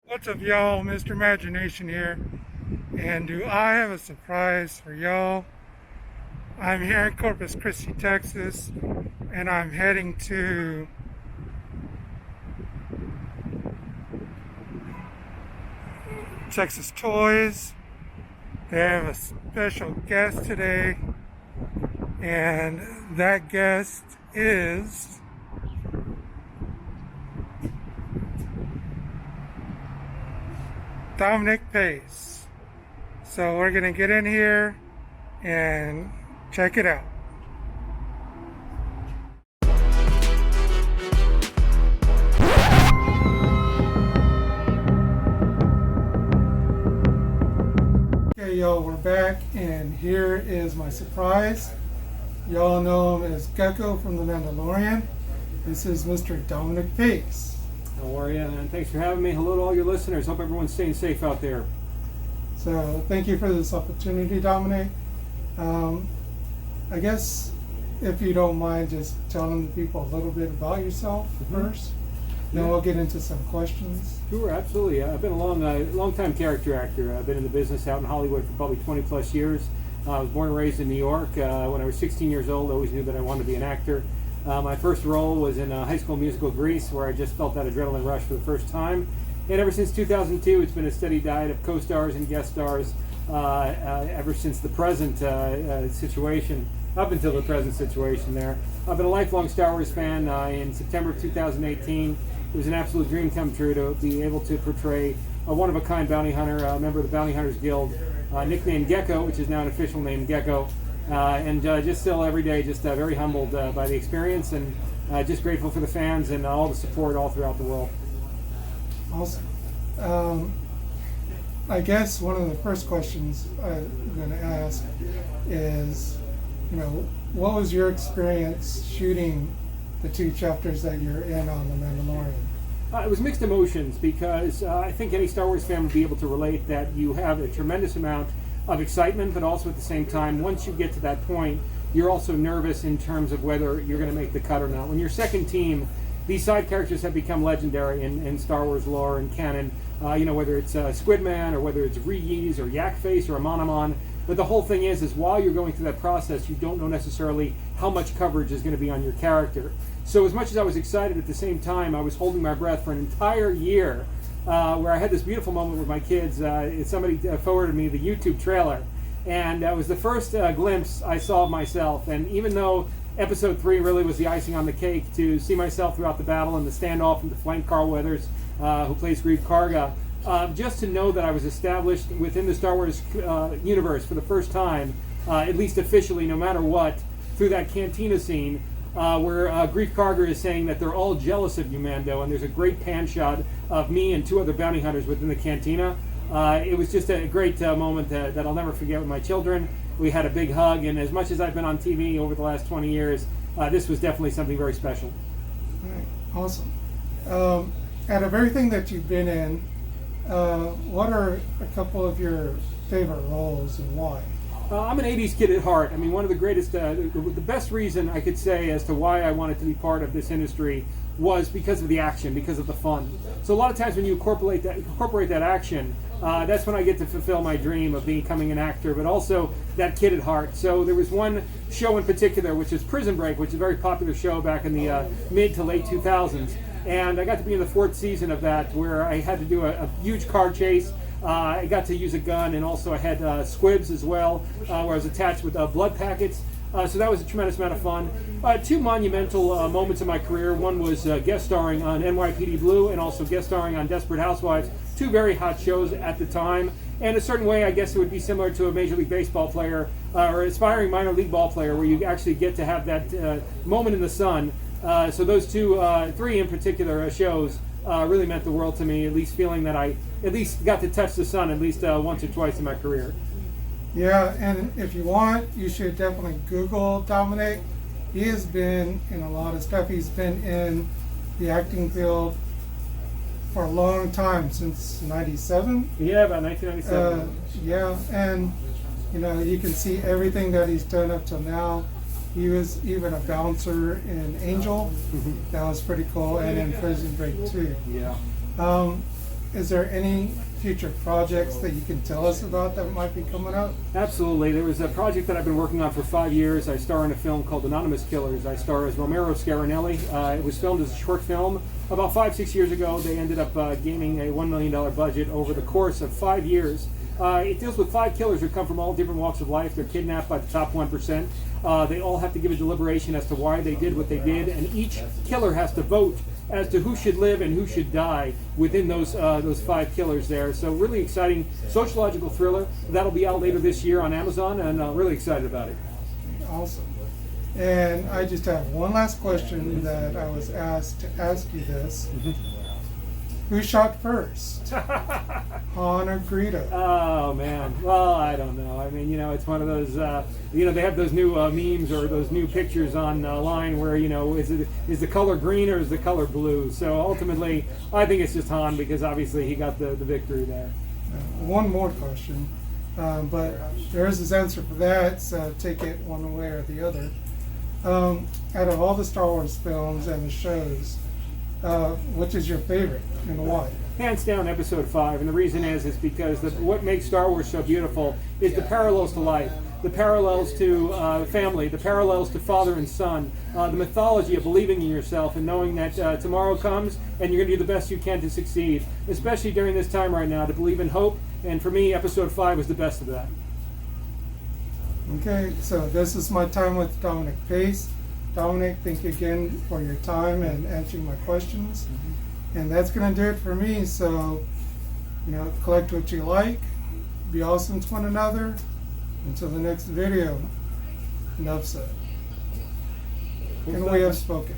What's up, y'all? Mr. Imagination here, and do I have a surprise for y'all? I'm here in Corpus Christi, Texas, and I'm heading to Texas Toyz. They have a special guest today, and that guest is Dominic Pace. So we're gonna get in here and check it out. Okay, y'all, we're back, and here is my surprise. Y'all know him as Gecko from the Mandolorian. This is Mr. Dominic Pace. How are you? And thanks for having me. Hello to all your listeners. Hope everyone's staying safe out there. So thank you for this opportunity, Dominic. I guess if you don't mind just telling the people a little bit about yourself first, then we'll get into some questions. Sure, absolutely. I've been a long-time character actor. I've been in the business out in Hollywood for probably 20 plus years. I was born and raised in New York. When I was 16 years old, I always knew that I wanted to be an actor. My first role was in High School Musical Grease, where I just felt that adrenaline rush for the first time. And ever since 2002, it's been a steady diet of co-stars and guest stars ever since the present situation, up until the present situation there. I've been a lifelong Star Wars fan. In September of 2018, it was an absolute dream come true to be able to portray a one-of-a-kind bounty hunter, a member of the Bounty Hunters Guild, nicknamed Gecko, which is now an official name, Gecko. And just still every day, just very humbled by the experience, and just grateful for the fans and all the support all throughout the world. Awesome. I guess one of the first questions I'm going to ask is, what was your experience shooting the 2 chapters that you're in on The Mandalorian? It was mixed emotions, because I think any Star Wars fan would be able to relate that you have a tremendous amount of excitement, but also at the same time, once you get to that point, you're also nervous in terms of whether you're going to make the cut or not. When you're second team, these side characters have become legendary in Star Wars lore and canon. Whether it's Squidman, or whether it's Reese or Yakface or Amon. But the whole thing is while you're going through that process, you don't know necessarily how much coverage is going to be on your character. So as much as I was excited, at the same time, I was holding my breath for an entire year, where I had this beautiful moment with my kids. Somebody forwarded me the YouTube trailer, and that was the first glimpse I saw of myself. And even though Episode 3 really was the icing on the cake, to see myself throughout the battle and the standoff and to flank Carl Weathers, who plays Grief Karga, just to know that I was established within the Star Wars universe for the first time, at least officially, no matter what, through that cantina scene, where Grief Karga is saying that they're all jealous of you, Mando, and there's a great pan shot of me and 2 other bounty hunters within the cantina. It was just a great moment that I'll never forget with my children. We had a big hug, and as much as I've been on TV over the last 20 years, this was definitely something very special. All right, awesome. Out of everything that you've been in, what are a couple of your favorite roles and why? I'm an 80s kid at heart. I mean, one of the greatest, the best reason I could say as to why I wanted to be part of this industry was because of the action, because of the fun. So a lot of times when you incorporate that action, that's when I get to fulfill my dream of becoming an actor, but also that kid at heart. So there was one show in particular, which is Prison Break, which is a very popular show back in the mid to late 2000s. And I got to be in the 4th season of that, where I had to do a huge car chase. I got to use a gun, and also I had squibs as well, where I was attached with blood packets. So that was a tremendous amount of fun. 2 monumental moments in my career. One was guest starring on NYPD Blue, and also guest starring on Desperate Housewives. 2 very hot shows at the time. And a certain way, I guess it would be similar to a Major League Baseball player or aspiring minor league ball player, where you actually get to have that moment in the sun. So those 3 in particular shows really meant the world to me, at least feeling that I at least got to touch the sun at least once or twice in my career. Yeah, and if you want, you should definitely Google Dominic. He has been in a lot of stuff. He's been in the acting field for a long time, since 97. Yeah, about 1997. Yeah, and you can see everything that he's done up till now. He was even a bouncer in Angel. That was pretty cool, and in Prison Break too. Yeah. is there any future projects that you can tell us about that might be coming up? Absolutely. There was a project that I've been working on for 5 years. I star in a film called Anonymous Killers. I star as Romero Scarinelli. It was filmed as a short film about 5-6 years ago. They ended up gaining a $1 million budget over the course of 5 years. It deals with 5 killers who come from all different walks of life. They're kidnapped by the top 1%. They all have to give a deliberation as to why they did what they did, and each killer has to vote as to who should live and who should die within those 5 killers there. So really exciting sociological thriller. That'll be out later this year on Amazon, and really excited about it. Awesome. And I just have one last question that I was asked to ask you this. Who shot first? Han or Greedo? Oh man, well I don't know. I mean, it's one of those. They have those new memes or those new pictures online where is the color green or is the color blue? So ultimately, I think it's just Han because obviously he got the victory there. One more question, but there is his answer for that. So take it one way or the other. Out of all the Star Wars films and the shows, which is your favorite and why? Hands down, Episode 5, and the reason is because what makes Star Wars so beautiful is the parallels to life, the parallels to family, the parallels to father and son, the mythology of believing in yourself and knowing that tomorrow comes and you're going to do the best you can to succeed, especially during this time right now, to believe in hope, and for me, Episode 5 was the best of that. Okay, so this is my time with Dominic Pace. Dominic, thank you again for your time and answering my questions. And that's going to do it for me. So, collect what you like, be awesome to one another. Until the next video, enough said. And we have spoken.